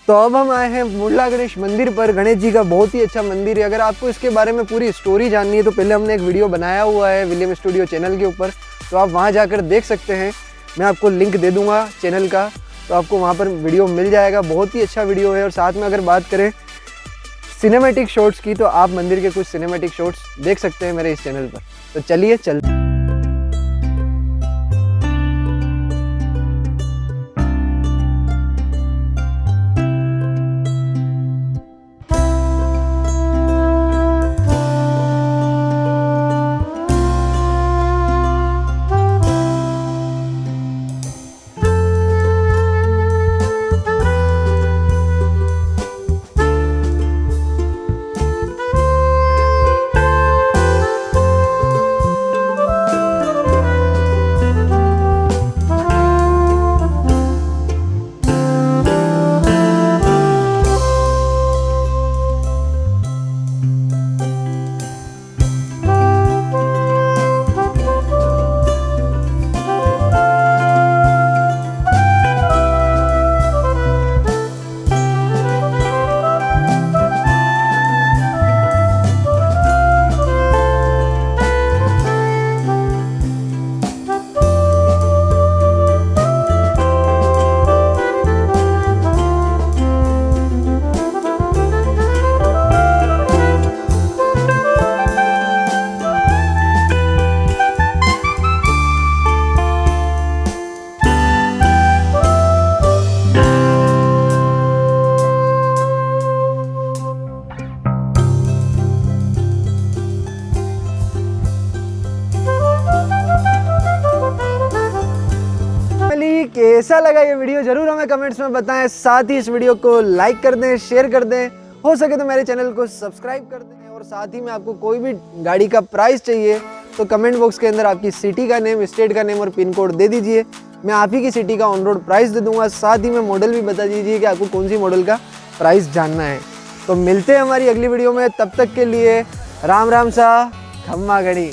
तो अब हम आए हैं मुरला गणेश मंदिर पर। गणेश जी का बहुत ही अच्छा मंदिर है। अगर आपको इसके बारे में पूरी स्टोरी जाननी है तो पहले हमने एक वीडियो बनाया हुआ है विलियम स्टूडियो चैनल के ऊपर, तो आप वहां जाकर देख सकते हैं। मैं आपको लिंक दे दूंगा चैनल का, तो आपको वहां पर वीडियो मिल जाएगा। बहुत ही अच्छा वीडियो है। और साथ में अगर बात करें सिनेमैटिक शॉट्स की, तो आप मंदिर के कुछ सिनेमैटिक शॉट्स देख सकते हैं मेरे इस चैनल पर। तो चलिए चलते। कैसा लगा ये वीडियो जरूर हमें कमेंट्स में बताएं। साथ ही इस वीडियो को लाइक कर दें, शेयर कर दें, हो सके तो मेरे चैनल को सब्सक्राइब कर दें। और साथ ही में आपको कोई भी गाड़ी का प्राइस चाहिए तो कमेंट बॉक्स के अंदर आपकी सिटी का नेम, स्टेट का नेम और पिन कोड दे दीजिए। मैं आप ही की सिटी का ऑन रोड प्राइस दे दूंगा। साथ ही में मॉडल भी बता दीजिए कि आपको कौन सी मॉडल का प्राइस जानना है। तो मिलते हैं हमारी अगली वीडियो में, तब तक के लिए राम राम सा, खम्मा गणी।